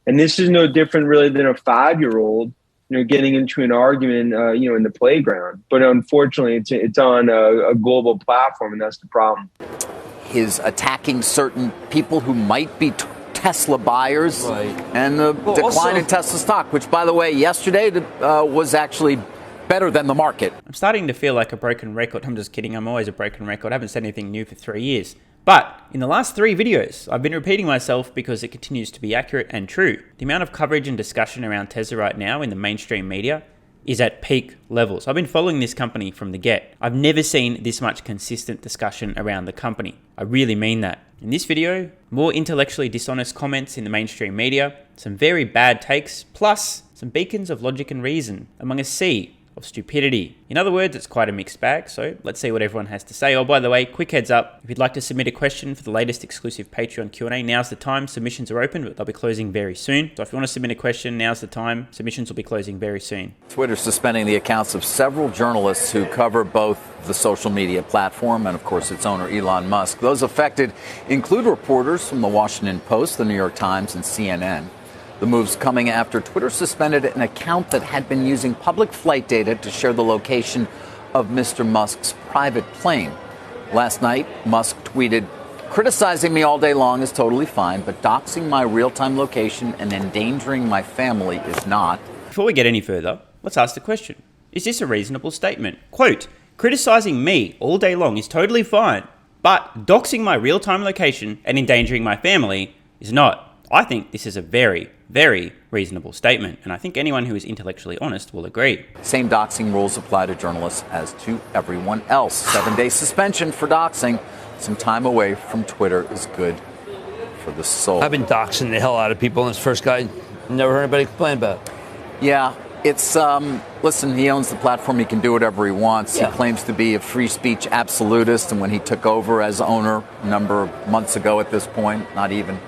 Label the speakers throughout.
Speaker 1: And this is no different really than a 5-year-old, getting into an argument, in the playground. But unfortunately, it's on a global platform, and that's the problem.
Speaker 2: His attacking certain people who might be Tesla buyers, right, and the decline in Tesla stock, which, by the way, yesterday was actually better than the market.
Speaker 3: I'm starting to feel like a broken record. I'm just kidding. I'm always a broken record. I haven't said anything new for 3 years. But in the last 3 videos, I've been repeating myself because it continues to be accurate and true. The amount of coverage and discussion around Tesla right now in the mainstream media is at peak levels. I've been following this company from the get. I've never seen this much consistent discussion around the company. I really mean that. In this video, more intellectually dishonest comments in the mainstream media, some very bad takes, plus some beacons of logic and reason among a sea of stupidity. In other words, it's quite a mixed bag, so let's see what everyone has to say. Oh, by the way, quick heads up, if you'd like to submit a question for the latest exclusive Patreon Q&A, now's the time. Submissions are open, but they'll be closing very soon. So if you want to submit a question, now's the time. Submissions will be closing very soon.
Speaker 2: Twitter suspending the accounts of several journalists who cover both the social media platform and, of course, its owner, Elon Musk. Those affected include reporters from the Washington Post, the New York Times, and CNN. The move's coming after Twitter suspended an account that had been using public flight data to share the location of Mr. Musk's private plane. Last night, Musk tweeted, "Criticizing me all day long is totally fine, but doxing my real-time location and endangering my family is not."
Speaker 3: Before we get any further, let's ask the question. Is this a reasonable statement? Quote, "Criticizing me all day long is totally fine, but doxing my real-time location and endangering my family is not." I think this is a very, very reasonable statement, and I think anyone who is intellectually honest will agree.
Speaker 2: Same doxing rules apply to journalists as to everyone else. 7-day suspension for doxing. Some time away from Twitter is good for the soul.
Speaker 4: I've been doxing the hell out of people, and this first guy, never heard anybody complain about it.
Speaker 2: Yeah, it's, listen, he owns the platform. He can do whatever he wants.
Speaker 4: Yeah.
Speaker 2: He claims to be a free speech absolutist, and when he took over as owner a number of months ago at this point, not even,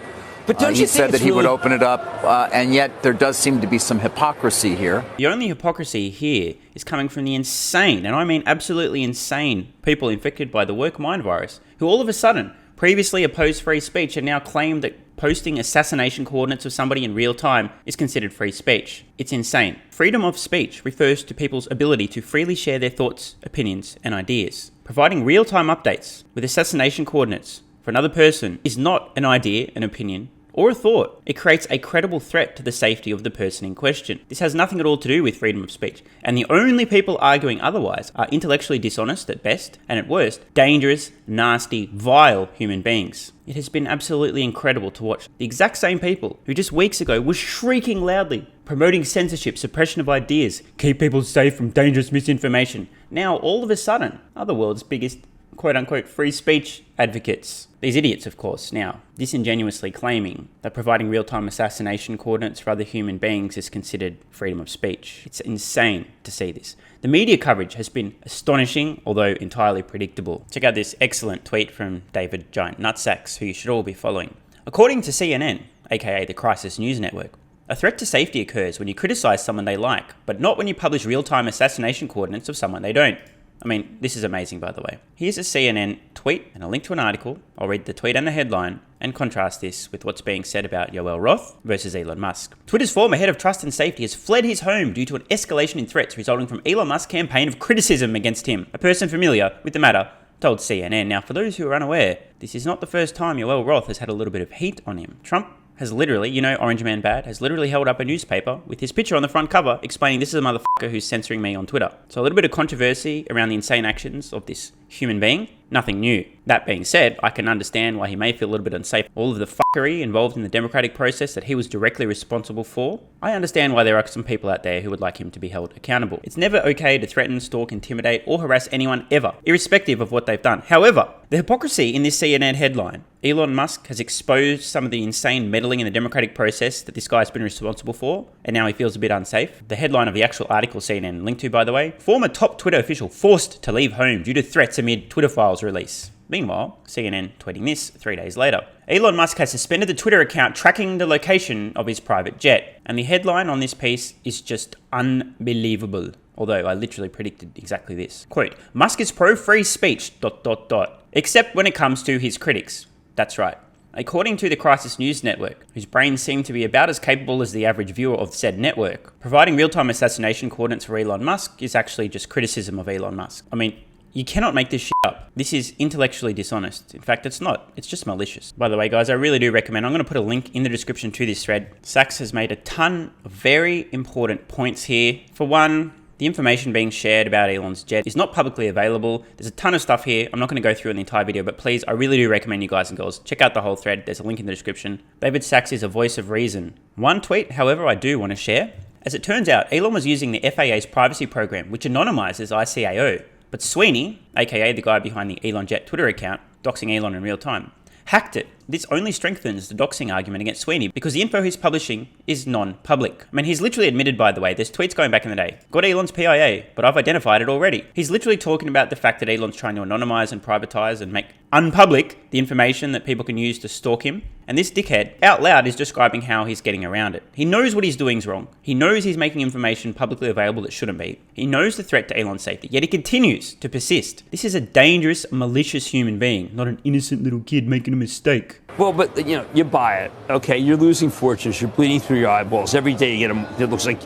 Speaker 4: but don't
Speaker 2: he said that he would open it up, and yet there does seem to be some hypocrisy here.
Speaker 3: The only hypocrisy here is coming from the insane, and I mean absolutely insane, people infected by the woke mind virus, who all of a sudden previously opposed free speech and now claim that posting assassination coordinates of somebody in real time is considered free speech. It's insane. Freedom of speech refers to people's ability to freely share their thoughts, opinions, and ideas. Providing real-time updates with assassination coordinates for another person is not an idea, an opinion, or a thought. It creates a credible threat to the safety of the person in question. This has nothing at all to do with freedom of speech, and the only people arguing otherwise are intellectually dishonest at best, and at worst, dangerous, nasty, vile human beings. It has been absolutely incredible to watch the exact same people who just weeks ago were shrieking loudly, promoting censorship, suppression of ideas, keep people safe from dangerous misinformation. Now, all of a sudden, are the world's biggest quote-unquote free speech advocates. These idiots, of course, now disingenuously claiming that providing real-time assassination coordinates for other human beings is considered freedom of speech. It's insane to see this. The media coverage has been astonishing, although entirely predictable. Check out this excellent tweet from David Giant Nutsacks, who you should all be following. According to CNN, aka the Crisis News Network, a threat to safety occurs when you criticize someone they like, but not when you publish real-time assassination coordinates of someone they don't. I mean, this is amazing, by the way. Here's a CNN tweet and a link to an article. I'll read the tweet and the headline and contrast this with what's being said about Yoel Roth versus Elon Musk. Twitter's former head of trust and safety has fled his home due to an escalation in threats resulting from Elon Musk's campaign of criticism against him. A person familiar with the matter told CNN. Now, for those who are unaware, this is not the first time Yoel Roth has had a little bit of heat on him. Trump has literally, Orange Man Bad, has literally held up a newspaper with his picture on the front cover explaining this is a motherfucker who's censoring me on Twitter. So a little bit of controversy around the insane actions of this human being. Nothing new. That being said, I can understand why he may feel a little bit unsafe. All of the fuckery involved in the democratic process that he was directly responsible for. I understand why there are some people out there who would like him to be held accountable. It's never okay to threaten, stalk, intimidate, or harass anyone ever, irrespective of what they've done. However, the hypocrisy in this CNN headline, Elon Musk has exposed some of the insane meddling in the democratic process that this guy's been responsible for, and now he feels a bit unsafe. The headline of the actual article CNN linked to, by the way, former top Twitter official forced to leave home due to threats amid Twitter files release. Meanwhile, CNN tweeting this 3 days later. Elon Musk has suspended the Twitter account tracking the location of his private jet. And the headline on this piece is just unbelievable. Although I literally predicted exactly this. Quote, Musk is pro-free speech, ... except when it comes to his critics. That's right. According to the Crisis News Network, whose brains seem to be about as capable as the average viewer of said network, providing real-time assassination coordinates for Elon Musk is actually just criticism of Elon Musk. I mean, you cannot make this shit up. This is intellectually dishonest. In fact, it's not. It's just malicious. By the way, guys, I really do recommend, I'm going to put a link in the description to this thread. Sachs has made a ton of very important points here. For one, the information being shared about Elon's jet is not publicly available. There's a ton of stuff here. I'm not going to go through in the entire video, but please, I really do recommend you guys and girls check out the whole thread. There's a link in the description. David Sachs is a voice of reason. One tweet, however, I do want to share. As it turns out, Elon was using the FAA's privacy program, which anonymizes ICAO. But Sweeney, aka the guy behind the Elon Jet Twitter account, doxing Elon in real time, hacked it. This only strengthens the doxing argument against Sweeney because the info he's publishing is non-public. I mean, he's literally admitted, by the way, there's tweets going back in the day. Got Elon's PIA, but I've identified it already. He's literally talking about the fact that Elon's trying to anonymize and privatize and make unpublic the information that people can use to stalk him. And this dickhead, out loud, is describing how he's getting around it. He knows what he's doing is wrong. He knows he's making information publicly available that shouldn't be. He knows the threat to Elon's safety, yet he continues to persist. This is a dangerous, malicious human being, not an innocent little kid making a mistake.
Speaker 4: Well, but you buy it, okay? You're losing fortunes. You're bleeding through your eyeballs every day. You get them. It looks like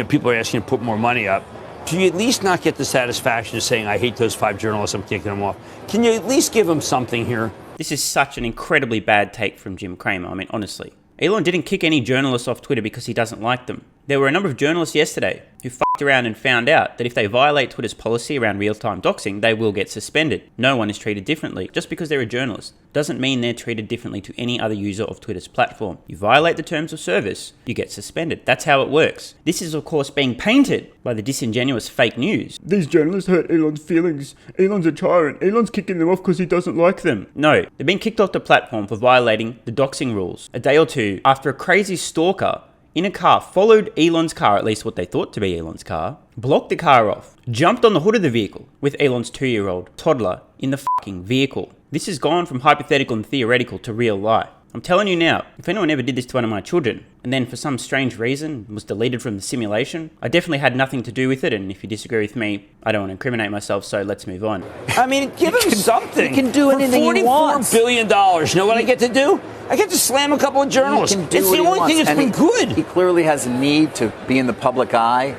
Speaker 4: people are asking you to put more money up. Do you at least not get the satisfaction of saying, "I hate those 5 journalists. I'm kicking them off"? Can you at least give them something here?
Speaker 3: This is such an incredibly bad take from Jim Cramer. I mean, honestly. Elon didn't kick any journalists off Twitter because he doesn't like them. There were a number of journalists yesterday who fucked around and found out that if they violate Twitter's policy around real-time doxing, they will get suspended. No one is treated differently. Just because they're a journalist doesn't mean they're treated differently to any other user of Twitter's platform. You violate the terms of service, you get suspended. That's how it works. This is, of course, being painted by the disingenuous fake news. These journalists hurt Elon's feelings. Elon's a tyrant. Elon's kicking them off because he doesn't like them. No, they've been kicked off the platform for violating the doxing rules a day or two after a crazy stalker in a car followed Elon's car, at least what they thought to be Elon's car, blocked the car off, jumped on the hood of the vehicle with Elon's 2-year-old toddler in the fucking vehicle. This has gone from hypothetical and theoretical to real life. I'm telling you now, if anyone ever did this to one of my children, and then for some strange reason was deleted from the simulation, I definitely had nothing to do with it, and if you disagree with me, I don't want to incriminate myself, so let's move on.
Speaker 4: I mean, give him something.
Speaker 2: He can do anything he wants.
Speaker 4: $44 billion. You know what I get to do? I get to slam a couple of journalists. It's the only thing that's been good.
Speaker 2: He clearly has a need to be in the public eye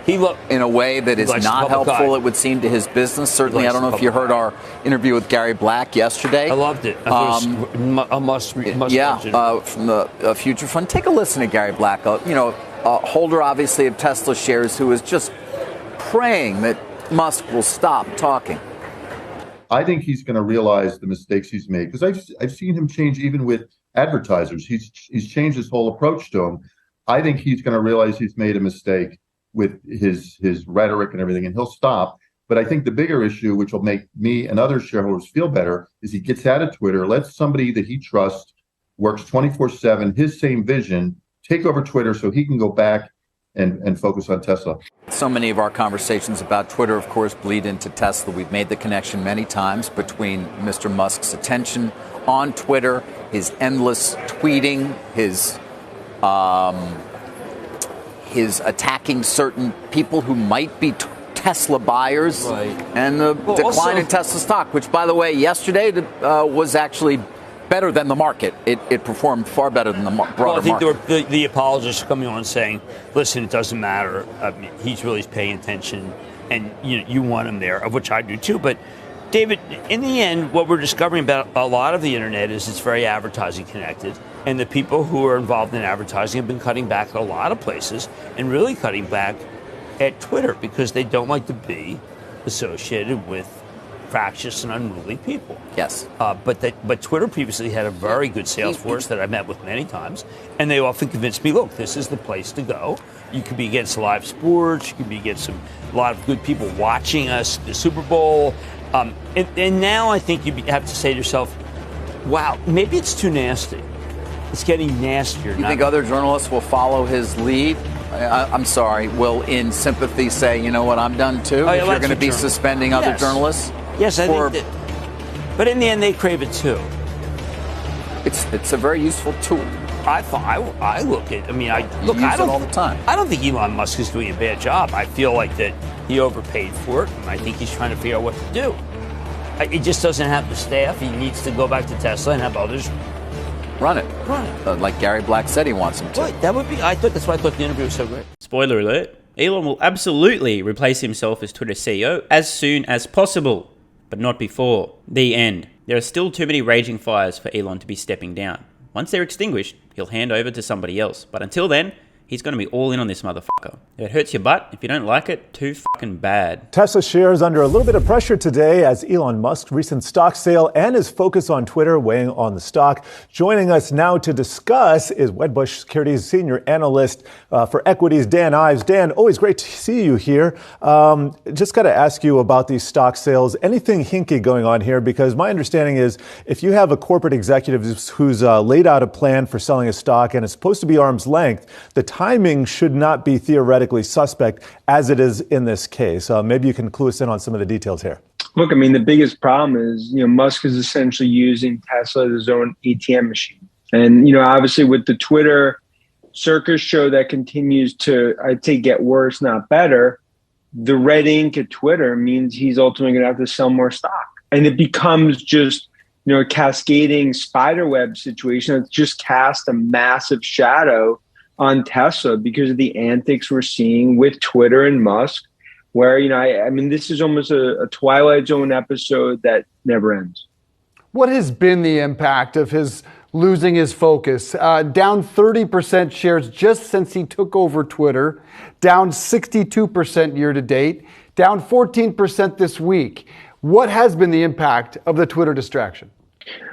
Speaker 2: in a way that is not helpful, it would seem, to his business. Certainly, I don't know if you heard our interview with Gary Black yesterday.
Speaker 4: I loved it. I must
Speaker 2: from the Future Fund. Take a listen to Gary Black, holder, obviously, of Tesla shares, who is just praying that Musk will stop talking.
Speaker 5: I think he's going to realize the mistakes he's made, because I've seen him change even with advertisers. He's changed his whole approach to them. I think he's going to realize he's made a mistake with his rhetoric and everything, and he'll stop. But I think the bigger issue, which will make me and other shareholders feel better, is he gets out of Twitter, lets somebody that he trusts, works 24/7, his same vision, take over Twitter so he can go back and focus on Tesla.
Speaker 2: So many of our conversations about Twitter, of course, bleed into Tesla. We've made the connection many times between Mr. Musk's attention on Twitter, his endless tweeting, his attacking certain people who might be Tesla buyers, right, and the decline in Tesla stock, which, by the way, yesterday was actually better than the market. It performed far better than the broader market.
Speaker 4: There were the apologists coming on saying, listen, it doesn't matter. He's really paying attention, and you want him there, of which I do too. But, David, in the end, what we're discovering about a lot of the internet is it's very advertising connected. And the people who are involved in advertising have been cutting back at a lot of places, and really cutting back at Twitter because they don't like to be associated with fractious and unruly people.
Speaker 2: Yes.
Speaker 4: But Twitter previously had a very good sales force that I met with many times, and they often convinced me, look, this is the place to go. You could be against live sports. You could be against a lot of good people watching us, the Super Bowl. And now I think you have to say to yourself, wow, maybe it's too nasty. It's getting nastier.
Speaker 2: You think other journalists will follow his lead? I'm sorry, will in sympathy say, you know what, I'm done too? If you're going to be suspending other journalists?
Speaker 4: Yes, I think that. But in the end, they crave it too.
Speaker 2: It's a very useful tool.
Speaker 4: I look at. I mean, I
Speaker 2: use it all the time.
Speaker 4: I don't think Elon Musk is doing a bad job. I feel like that he overpaid for it, and I think he's trying to figure out what to do. He just doesn't have the staff. He needs to go back to Tesla and have others
Speaker 2: Run it. Like Gary Black said he wants him to.
Speaker 4: Right, that's why I thought the interview was so great.
Speaker 3: Spoiler alert, Elon will absolutely replace himself as Twitter CEO as soon as possible, but not before. The end. There are still too many raging fires for Elon to be stepping down. Once they're extinguished, he'll hand over to somebody else. But until then, he's going to be all in on this motherfucker. If it hurts your butt, if you don't like it, too fucking bad.
Speaker 6: Tesla shares under a little bit of pressure today as Elon Musk's recent stock sale and his focus on Twitter weighing on the stock. Joining us now to discuss is Wedbush Securities Senior Analyst for Equities, Dan Ives. Dan, always great to see you here. Just got to ask you about these stock sales. Anything hinky going on here? Because my understanding is if you have a corporate executive who's laid out a plan for selling a stock and it's supposed to be arm's length, the timing should not be theoretically suspect as it is in this case. Maybe you can clue us in on some of the details here.
Speaker 1: Look, I mean, the biggest problem is, Musk is essentially using Tesla as his own ATM machine. And, obviously with the Twitter circus show that continues to, I'd say, get worse, not better, the red ink at Twitter means he's ultimately going to have to sell more stock. And it becomes just, a cascading spiderweb situation that's just cast a massive shadow on Tesla because of the antics we're seeing with Twitter and Musk, where, I mean, this is almost a Twilight Zone episode that never ends.
Speaker 7: What has been the impact of his losing his focus? Down 30% shares just since he took over Twitter, down 62% year to date, down 14% this week. What has been the impact of the Twitter distraction?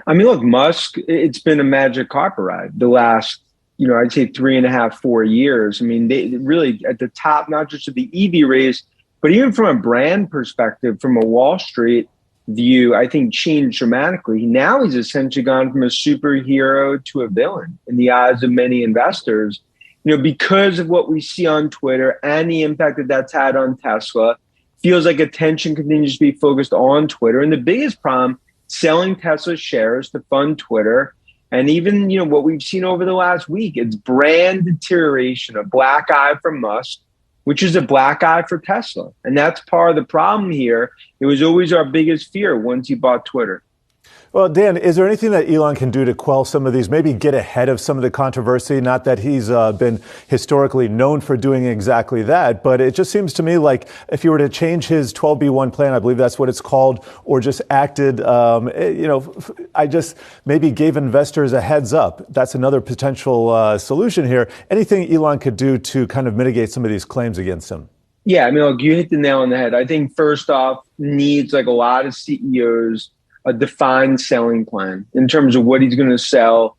Speaker 1: I mean, look, Musk, it's been a magic carpet ride the last, I'd say 3.5, 4 years. I mean, they really at the top, not just of the EV race, but even from a brand perspective, from a Wall Street view, I think changed dramatically. Now he's essentially gone from a superhero to a villain in the eyes of many investors, because of what we see on Twitter and the impact that that's had on Tesla. Feels like attention continues to be focused on Twitter. And the biggest problem, selling Tesla shares to fund Twitter. And even, what we've seen over the last week, it's brand deterioration, a black eye for Musk, which is a black eye for Tesla. And that's part of the problem here. It was always our biggest fear once he bought Twitter.
Speaker 6: Well, Dan, is there anything that Elon can do to quell some of these, maybe get ahead of some of the controversy? Not that he's been historically known for doing exactly that, but it just seems to me like if you were to change his 12B1 plan, I believe that's what it's called, or just acted, I just maybe gave investors a heads up. That's another potential solution here. Anything Elon could do to kind of mitigate some of these claims against him?
Speaker 1: Yeah, I mean, look, you hit the nail on the head. I think first off, needs like a lot of CEOs a defined selling plan in terms of what he's going to sell,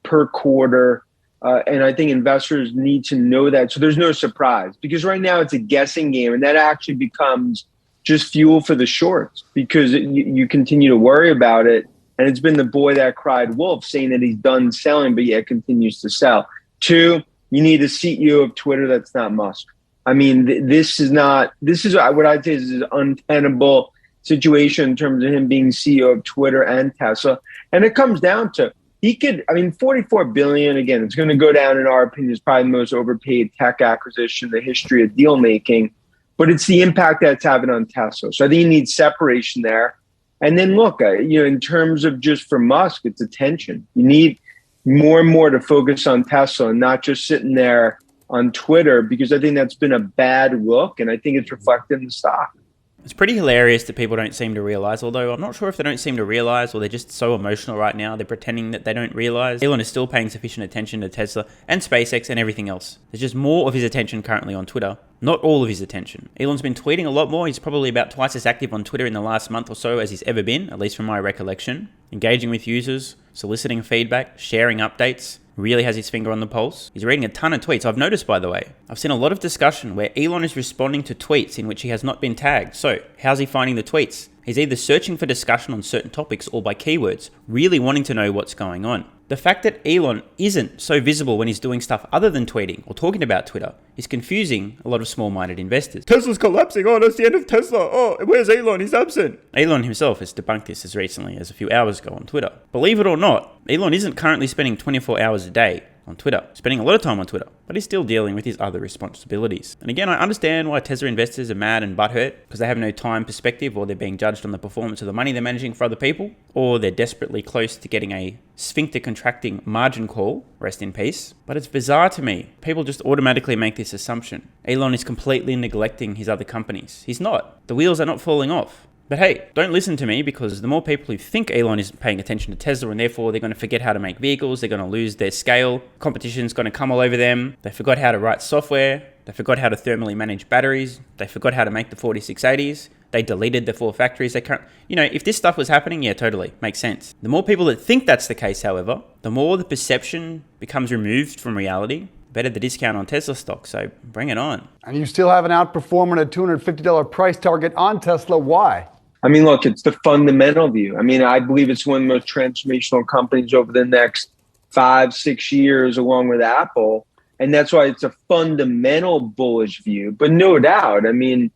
Speaker 1: per quarter. And I think investors need to know that. So there's no surprise because right now it's a guessing game, and that actually becomes just fuel for the shorts because you continue to worry about it. And it's been the boy that cried wolf saying that he's done selling, but yet continues to sell. Two, you need a CEO of Twitter that's not Musk. I mean, this is what I'd say is an untenable situation in terms of him being CEO of Twitter and Tesla. And it comes down to, $44 billion, again, it's going to go down in our opinion, is probably the most overpaid tech acquisition in the history of deal making, but it's the impact that it's having on Tesla. So I think you need separation there. And then look, in terms of just for Musk, it's attention. You need more and more to focus on Tesla and not just sitting there on Twitter, because I think that's been a bad look. And I think it's reflected in the stock.
Speaker 3: It's pretty hilarious that people don't seem to realize, although I'm not sure if they don't seem to realize or they're just so emotional right now, they're pretending that they don't realize. Elon is still paying sufficient attention to Tesla and SpaceX and everything else. There's just more of his attention currently on Twitter, not all of his attention. Elon's been tweeting a lot more. He's probably about twice as active on Twitter in the last month or so as he's ever been, at least from my recollection. Engaging with users, soliciting feedback, sharing updates. Really has his finger on the pulse. He's reading a ton of tweets. I've noticed, by the way, I've seen a lot of discussion where Elon is responding to tweets in which he has not been tagged. So how's he finding the tweets? He's either searching for discussion on certain topics or by keywords, really wanting to know what's going on. The fact that Elon isn't so visible when he's doing stuff other than tweeting or talking about Twitter is confusing a lot of small-minded investors. Tesla's collapsing. Oh, that's the end of Tesla. Oh, where's Elon? He's absent. Elon himself has debunked this as recently as a few hours ago on Twitter. Believe it or not, Elon isn't currently spending 24 hours a day on Twitter, spending a lot of time on Twitter, but he's still dealing with his other responsibilities. And again, I understand why Tesla investors are mad and butthurt because they have no time perspective, or they're being judged on the performance of the money they're managing for other people, or they're desperately close to getting a sphincter contracting margin call, rest in peace. But it's bizarre to me. People just automatically make this assumption. Elon is completely neglecting his other companies. He's not. The wheels are not falling off. But hey, don't listen to me, because the more people who think Elon isn't paying attention to Tesla and therefore they're going to forget how to make vehicles, they're going to lose their scale, competition's going to come all over them, they forgot how to write software, they forgot how to thermally manage batteries, they forgot how to make the 4680s, they deleted the 4 factories they can't. If this stuff was happening, yeah, totally, makes sense. The more people that think that's the case, however, the more the perception becomes removed from reality, better the discount on Tesla stock, so bring it on. And
Speaker 7: you still have an outperforming at $250 price target on Tesla. Why?
Speaker 1: I mean, look, it's the fundamental view. I mean, I believe it's one of the most transformational companies over the next 5-6 years, along with Apple. And that's why it's a fundamental bullish view. But no doubt, I mean,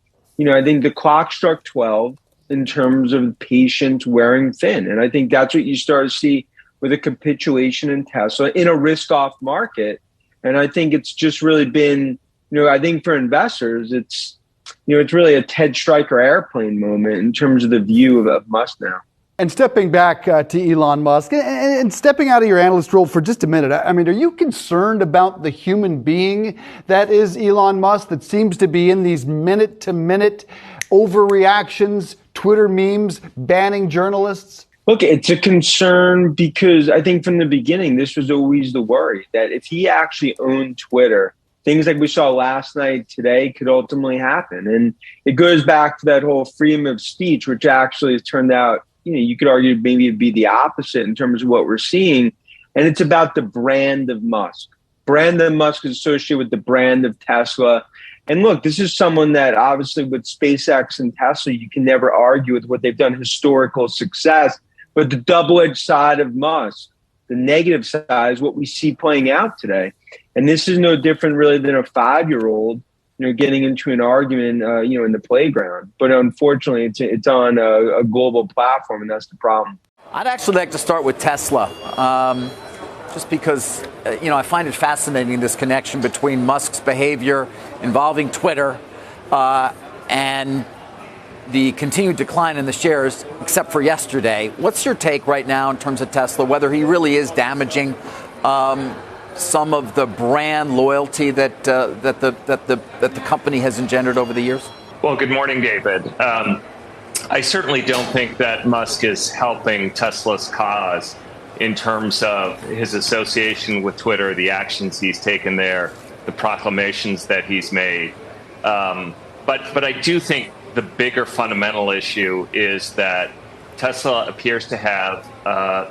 Speaker 1: I think the clock struck 12 in terms of patience wearing thin. And I think that's what you start to see with a capitulation in Tesla in a risk-off market. And I think it's just really been, I think for investors, it's really a Ted Stryker airplane moment in terms of the view of Musk now.
Speaker 7: And stepping back to Elon Musk and stepping out of your analyst role for just a minute, I mean, are you concerned about the human being that is Elon Musk, that seems to be in these minute-to-minute overreactions, Twitter memes, banning journalists?
Speaker 1: Look, it's a concern because I think from the beginning, this was always the worry that if he actually owned Twitter, things like we saw last night, today, could ultimately happen. And it goes back to that whole freedom of speech, which actually has turned out, you could argue maybe it'd be the opposite in terms of what we're seeing. And it's about the brand of Musk. Brand of Musk is associated with the brand of Tesla. And look, this is someone that obviously with SpaceX and Tesla, you can never argue with what they've done, historical success. But the double-edged side of Musk, the negative side, is what we see playing out today. And this is no different really than a 5-year-old, getting into an argument, in the playground. But unfortunately, it's on a global platform, and that's the problem.
Speaker 2: I'd actually like to start with Tesla, just because, I find it fascinating, this connection between Musk's behavior involving Twitter and the continued decline in the shares, except for yesterday. What's your take right now in terms of Tesla, whether he really is damaging some of the brand loyalty that the company has engendered over the years?
Speaker 8: Well, good morning, David. I certainly don't think that Musk is helping Tesla's cause in terms of his association with Twitter, the actions he's taken there, the proclamations that he's made. But I do think the bigger fundamental issue is that Tesla appears to have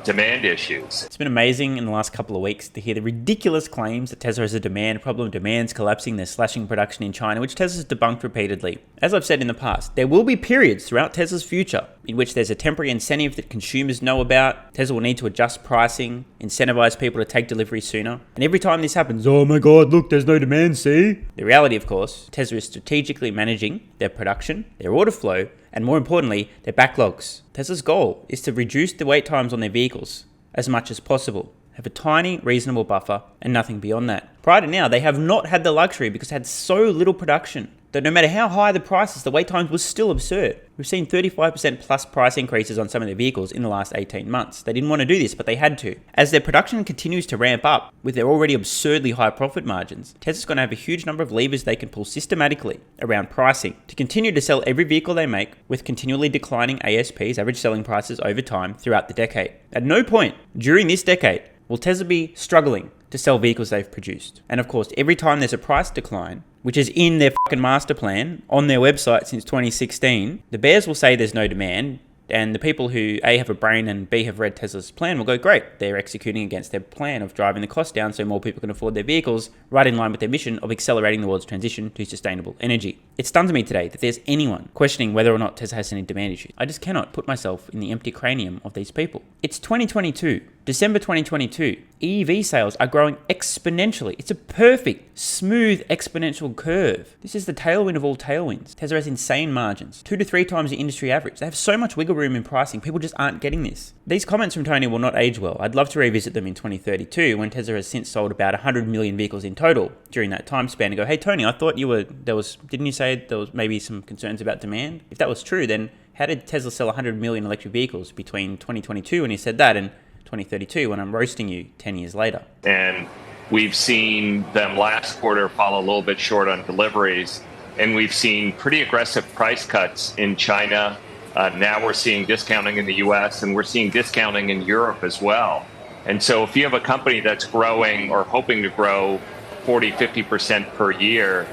Speaker 8: demand issues.
Speaker 3: It's been amazing in the last couple of weeks to hear the ridiculous claims that Tesla has a demand problem, demand's collapsing, they're slashing production in China, which Tesla's debunked repeatedly. As I've said in the past, there will be periods throughout Tesla's future in which there's a temporary incentive that consumers know about. Tesla will need to adjust pricing, incentivize people to take delivery sooner. And every time this happens, oh my God, look, there's no demand, see? The reality, of course, Tesla is strategically managing their production, their order flow, and more importantly, their backlogs. Tesla's goal is to reduce the wait times on their vehicles as much as possible, have a tiny, reasonable buffer, and nothing beyond that. Prior to now, they have not had the luxury because they had so little production that no matter how high the prices, the wait times was still absurd. We've seen 35% plus price increases on some of their vehicles in the last 18 months. They didn't want to do this, but they had to. As their production continues to ramp up with their already absurdly high profit margins, Tesla's going to have a huge number of levers they can pull systematically around pricing to continue to sell every vehicle they make with continually declining ASPs, average selling prices, over time throughout the decade. At no point during this decade will Tesla be struggling to sell vehicles they've produced. And of course, every time there's a price decline, which is in their fucking master plan on their website since 2016, the bears will say there's no demand, and the people who A, have a brain and B, have read Tesla's plan will go, great, they're executing against their plan of driving the cost down so more people can afford their vehicles, right in line with their mission of accelerating the world's transition to sustainable energy. It stuns me today that there's anyone questioning whether or not Tesla has any demand issues. I just cannot put myself in the empty cranium of these people. It's 2022, December 2022. EV sales are growing exponentially. It's a perfect, smooth exponential curve. This is the tailwind of all tailwinds. Tesla has insane margins, 2 to 3 times the industry average. They have so much wiggle room in pricing. People just aren't getting this. These comments from Tony will not age well. I'd love to revisit them in 2032 when Tesla has since sold about 100 million vehicles in total during that time span and go, hey Tony, I thought didn't you say there was maybe some concerns about demand? If that was true, then how did Tesla sell 100 million electric vehicles between 2022 when he said that and 2032 when I'm roasting you 10 years later?
Speaker 8: And we've seen them last quarter fall a little bit short on deliveries, and we've seen pretty aggressive price cuts in China. Now we're seeing discounting in the US, and we're seeing discounting in Europe as well. And so if you have a company that's growing or hoping to grow 40, 50% per year,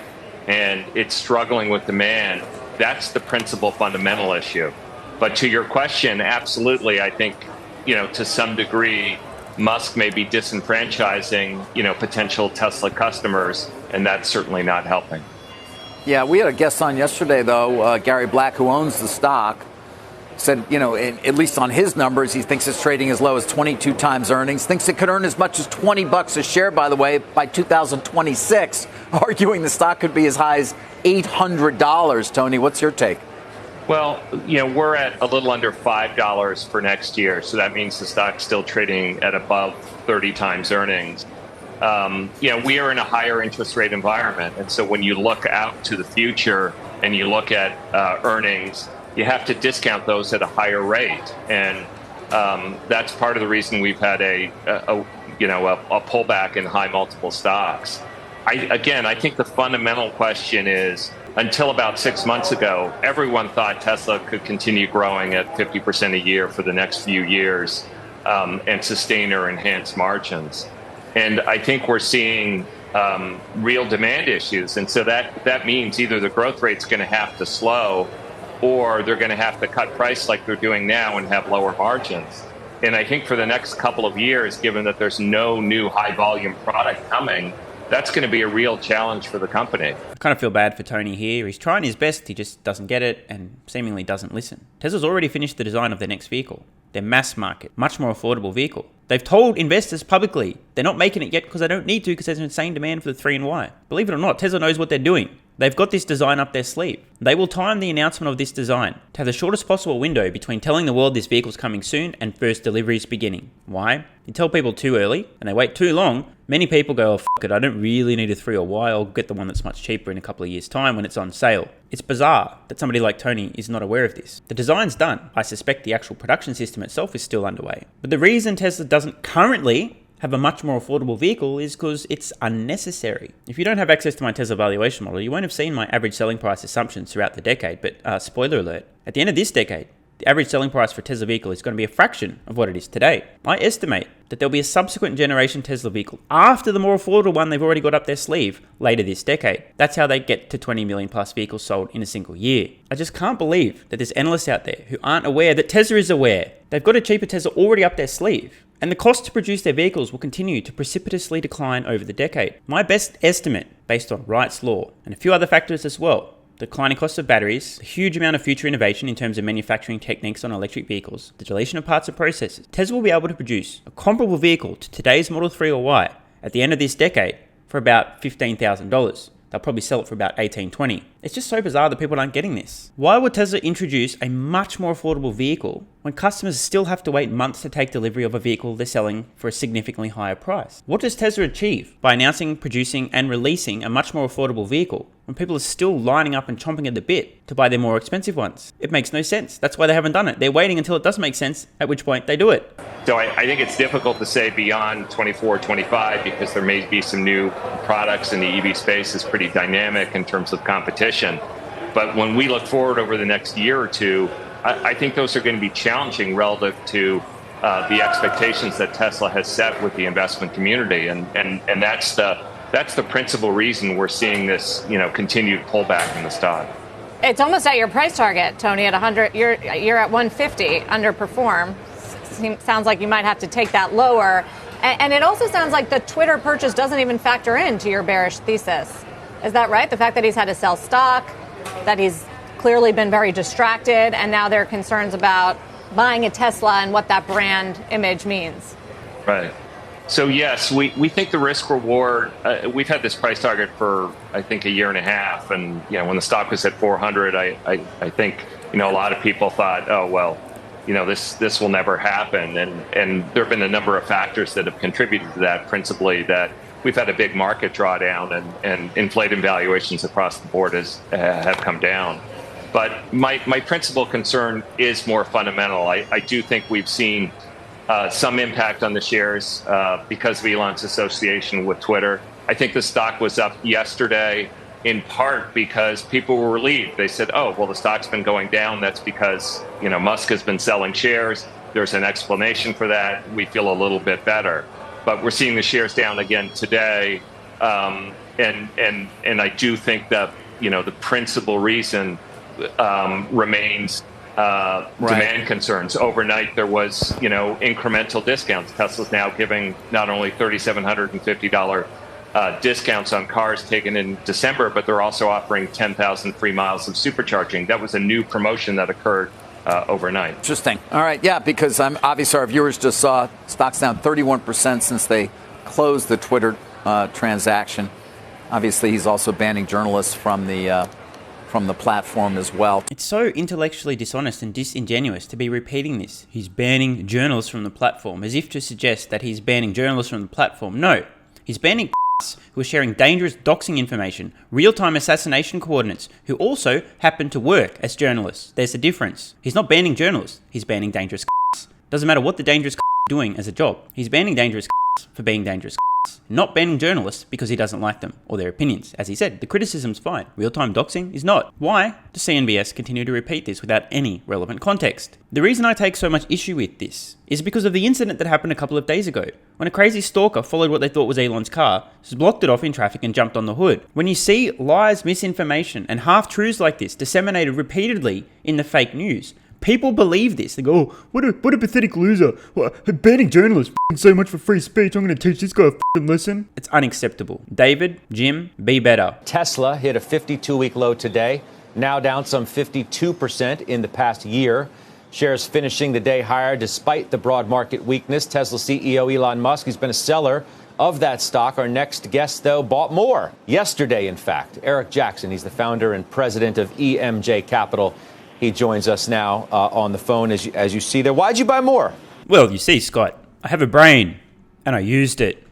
Speaker 8: and it's struggling with demand, that's the principal fundamental issue. But to your question, absolutely, I think, to some degree, Musk may be disenfranchising, potential Tesla customers, and that's certainly not helping.
Speaker 2: Yeah, we had a guest on yesterday, though, Gary Black, who owns the stock, said, at least on his numbers, he thinks it's trading as low as 22 times earnings, thinks it could earn as much as $20 a share, by the way, by 2026, arguing the stock could be as high as $800. Tony, what's your take?
Speaker 8: Well, we're at a little under $5 for next year, so that means the stock's still trading at above 30 times earnings. We are in a higher interest rate environment, and so when you look out to the future and you look at earnings, you have to discount those at a higher rate, and that's part of the reason we've had a pullback in high multiple stocks. I think the fundamental question is, until about 6 months ago, everyone thought Tesla could continue growing at 50% a year for the next few years and sustain or enhance margins. And I think we're seeing real demand issues, and so that means either the growth rate's going to have to slow, or they're going to have to cut price like they're doing now and have lower margins. And I think for the next couple of years, given that there's no new high volume product coming, that's going to be a real challenge for the company.
Speaker 3: I kind of feel bad for Tony here. He's trying his best, he just doesn't get it and seemingly doesn't listen. Tesla's already finished the design of their next vehicle, their mass market, much more affordable vehicle. They've told investors publicly they're not making it yet because they don't need to because there's insane demand for the 3 and Y. Believe it or not, Tesla knows what they're doing. They've got this design up their sleeve. They will time the announcement of this design to have the shortest possible window between telling the world this vehicle's coming soon and first deliveries beginning. Why? You tell people too early and they wait too long, many people go, oh, fuck it, I don't really need a 3 or Y, I'll get the one that's much cheaper in a couple of years' time when it's on sale. It's bizarre that somebody like Tony is not aware of this. The design's done. I suspect the actual production system itself is still underway. But the reason Tesla doesn't currently have a much more affordable vehicle is because it's unnecessary. If you don't have access to my Tesla valuation model, you won't have seen my average selling price assumptions throughout the decade, but spoiler alert, at the end of this decade, the average selling price for a Tesla vehicle is going to be a fraction of what it is today. I estimate that there'll be a subsequent generation Tesla vehicle after the more affordable one they've already got up their sleeve later this decade. That's how they get to 20 million plus vehicles sold in a single year. I just can't believe that there's analysts out there who aren't aware that Tesla is aware. They've got a cheaper Tesla already up their sleeve, and the cost to produce their vehicles will continue to precipitously decline over the decade. My best estimate, based on Wright's law and a few other factors as well, declining costs of batteries, a huge amount of future innovation in terms of manufacturing techniques on electric vehicles, the deletion of parts and processes, Tesla will be able to produce a comparable vehicle to today's Model 3 or Y at the end of this decade for about $15,000. They'll probably sell it for about $18,20. It's just so bizarre that people aren't getting this. Why would Tesla introduce a much more affordable vehicle when customers still have to wait months to take delivery of a vehicle they're selling for a significantly higher price? What does Tesla achieve by announcing, producing, and releasing a much more affordable vehicle when people are still lining up and chomping at the bit to buy their more expensive ones? It makes no sense. That's why they haven't done it. They're waiting until it does make sense, at which point they do it.
Speaker 8: So I think it's difficult to say beyond 24, 25 because there may be some new products in the EV space is pretty dynamic in terms of competition. But when we look forward over the next year or two, I think those are going to be challenging relative to the expectations that Tesla has set with the investment community. And that's the principal reason we're seeing this, continued pullback in the stock.
Speaker 9: It's almost at your price target, Tony, at 100. You're at 150, underperform. Sounds like you might have to take that lower. And it also sounds like the Twitter purchase doesn't even factor into your bearish thesis. Is that right? The fact that he's had to sell stock, that he's clearly been very distracted, and now there are concerns about buying a Tesla and what that brand image means.
Speaker 8: Right. So, yes, we think the risk reward, we've had this price target for, I think, a year and a half. And, when the stock was at 400, I think, a lot of people thought, oh, well, this will never happen. And there have been a number of factors that have contributed to that, principally that we've had a big market drawdown and inflated valuations across the board have come down. But my principal concern is more fundamental. I do think we've seen some impact on the shares because of Elon's association with Twitter. I think the stock was up yesterday in part because people were relieved. They said, oh, well, the stock's been going down. That's because, Musk has been selling shares. There's an explanation for that. We feel a little bit better. But we're seeing the shares down again today. And I do think that, the principal reason remains demand concerns. Overnight, there was, incremental discounts. Tesla's now giving not only $3,750 discounts on cars taken in December, but they're also offering 10,000 free miles of supercharging. That was a new promotion that occurred overnight.
Speaker 2: Interesting. All right, yeah, because obviously our viewers just saw stocks down 31% since they closed the Twitter transaction. Obviously, he's also banning journalists from the platform as well.
Speaker 3: It's so intellectually dishonest and disingenuous to be repeating this. He's banning journalists from the platform, as if to suggest that he's banning journalists from the platform. No, he's banning who are sharing dangerous doxing information, real-time assassination coordinates, who also happen to work as journalists. There's a difference. He's not banning journalists, he's banning dangerous Doesn't matter what the dangerous are doing as a job. He's banning dangerous for being dangerous, not banning journalists because he doesn't like them or their opinions. As he said, the criticism's fine. Real-time doxing is not. Why does CNBS continue to repeat this without any relevant context? The reason I take so much issue with this is because of the incident that happened a couple of days ago, when a crazy stalker followed what they thought was Elon's car, blocked it off in traffic and jumped on the hood. When you see lies, misinformation, and half-truths like this disseminated repeatedly in the fake news, people believe this. They go, oh, what a pathetic loser. Banning journalists, so much for free speech. I'm going to teach this guy a lesson. It's unacceptable. David, Jim, be better.
Speaker 10: Tesla hit a 52-week low today, now down some 52% in the past year. Shares finishing the day higher despite the broad market weakness. Tesla CEO Elon Musk, he's been a seller of that stock. Our next guest, though, bought more yesterday, in fact. Eric Jackson, he's the founder and president of EMJ Capital. He joins us now on the phone, as you see there. Why'd you buy more?
Speaker 3: Well, you see, Scott, I have a brain, and I used it.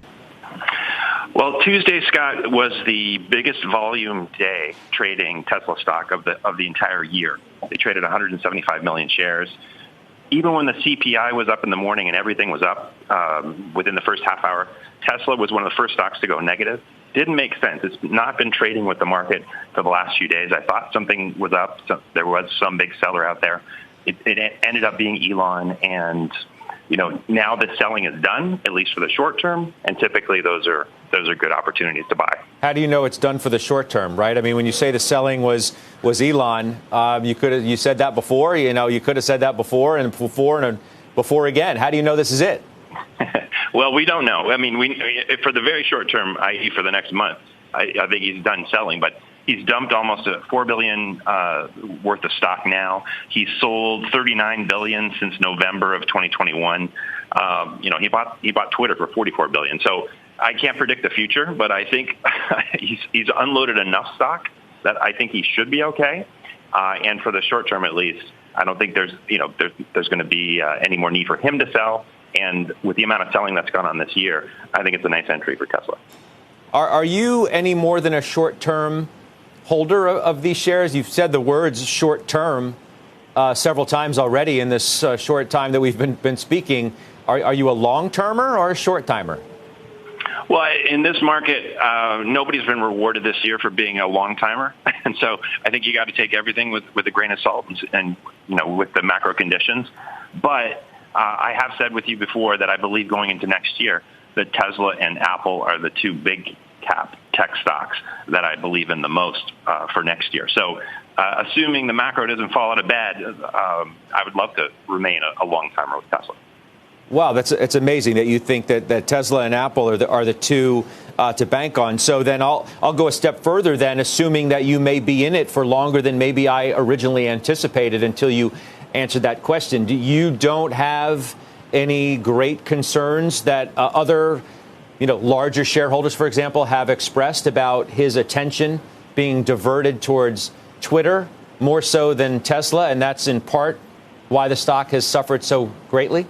Speaker 11: Well, Tuesday, Scott, was the biggest volume day trading Tesla stock of the entire year. They traded 175 million shares. Even when the CPI was up in the morning and everything was up within the first half hour, Tesla was one of the first stocks to go negative. Didn't make sense. It's not been trading with the market for the last few days. I thought something was up. So there was some big seller out there. It ended up being Elon, and now the selling is done, at least for the short term. And typically those are good opportunities to buy.
Speaker 10: How do you know it's done for the short term, right? I mean, when you say the selling was Elon, you said that before. You could have said that before and before again. How do you know this is it?
Speaker 11: Well, we don't know. I mean, for the very short term, i.e. for the next month, I think he's done selling, but he's dumped almost $4 billion worth of stock now. He's sold $39 billion since November of 2021. He bought Twitter for $44 billion. So I can't predict the future, but I think he's unloaded enough stock that I think he should be okay. And for the short term, at least, I don't think there's going to be any more need for him to sell. And with the amount of selling that's gone on this year, I think it's a nice entry for Tesla.
Speaker 10: Are you any more than a short-term holder of these shares? You've said the words short-term several times already in this short time that we've been speaking. Are you a long-termer or a short-timer?
Speaker 11: Well, in this market, nobody's been rewarded this year for being a long-timer. And so I think you got to take everything with a grain of salt and with the macro conditions. But I have said with you before that I believe going into next year that Tesla and Apple are the two big cap tech stocks that I believe in the most for next year. So assuming the macro doesn't fall out of bed, I would love to remain a long timer with Tesla.
Speaker 10: Wow, it's amazing that you think that Tesla and Apple are the two to bank on. So then I'll go a step further then, assuming that you may be in it for longer than maybe I originally anticipated until you answered that question. You don't have any great concerns that other, larger shareholders, for example, have expressed about his attention being diverted towards Twitter more so than Tesla, and that's in part why the stock has suffered so greatly?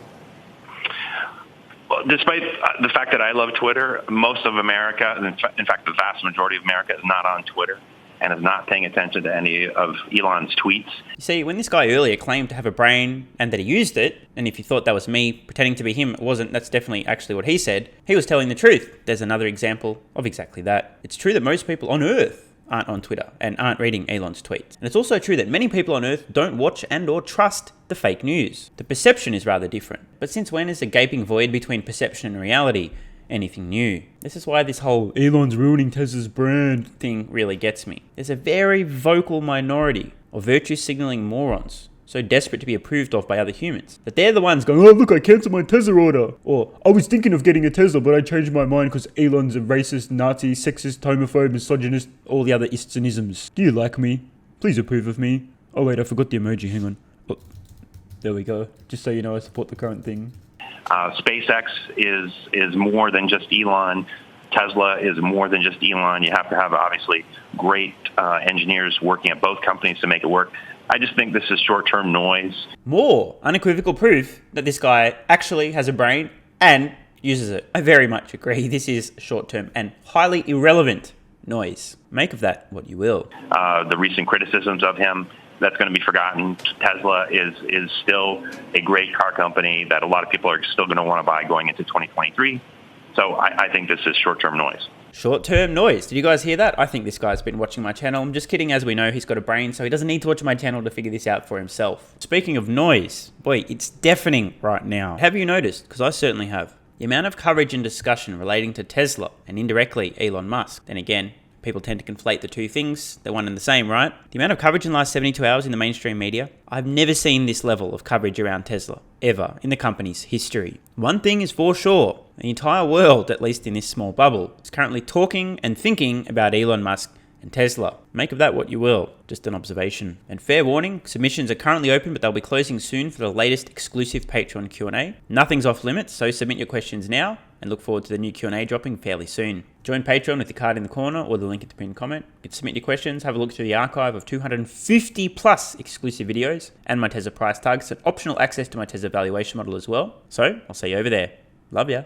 Speaker 11: Well, despite the fact that I love Twitter, most of America, in fact, the vast majority of America is not on Twitter and is not paying attention to any of Elon's tweets.
Speaker 3: You see, when this guy earlier claimed to have a brain and that he used it, and if you thought that was me pretending to be him, it wasn't. That's definitely actually what he said. He was telling the truth. There's another example of exactly that. It's true that most people on Earth aren't on Twitter and aren't reading Elon's tweets. And it's also true that many people on Earth don't watch and or trust the fake news. The perception is rather different. But since when is a gaping void between perception and reality anything new? This is why this whole Elon's ruining Tesla's brand thing really gets me. There's a very vocal minority of virtue signaling morons so desperate to be approved of by other humans that they're the ones going, oh look, I cancelled my Tesla order, or I was thinking of getting a Tesla but I changed my mind because Elon's a racist, Nazi, sexist, homophobe, misogynist, all the other ists and isms. Do you like me? Please approve of me. Oh wait, I forgot the emoji, hang on. Oh, there we go. Just so you know, I support the current thing.
Speaker 11: SpaceX is more than just Elon. Tesla is more than just Elon. You have to have, obviously, great engineers working at both companies to make it work. I just think this is short-term noise.
Speaker 3: More unequivocal proof that this guy actually has a brain and uses it. I very much agree. This is short-term and highly irrelevant noise. Make of that what you will.
Speaker 11: The recent criticisms of him, that's going to be forgotten. Tesla is still a great car company that a lot of people are still going to want to buy going into 2023. So I think this is short-term noise.
Speaker 3: Short-term noise. Did you guys hear that? I think this guy's been watching my channel. I'm just kidding. As we know, he's got a brain, so he doesn't need to watch my channel to figure this out for himself. Speaking of noise, boy, it's deafening right now. Have you noticed? Because I certainly have. The amount of coverage and discussion relating to Tesla and indirectly Elon Musk. Then again, people tend to conflate the two things. They're one and the same, right? The amount of coverage in the last 72 hours in the mainstream media, I've never seen this level of coverage around Tesla, ever, in the company's history. One thing is for sure, the entire world, at least in this small bubble, is currently talking and thinking about Elon Musk and Tesla. Make of that what you will, just an observation. And fair warning, submissions are currently open, but they'll be closing soon for the latest exclusive Patreon Q&A. Nothing's off limits, so submit your questions now, and look forward to the new Q&A dropping fairly soon. Join Patreon with the card in the corner or the link at the pinned comment. You can submit your questions, have a look through the archive of 250 plus exclusive videos, and my Tesla price targets, and optional access to my Tesla valuation model as well. So, I'll see you over there. Love ya.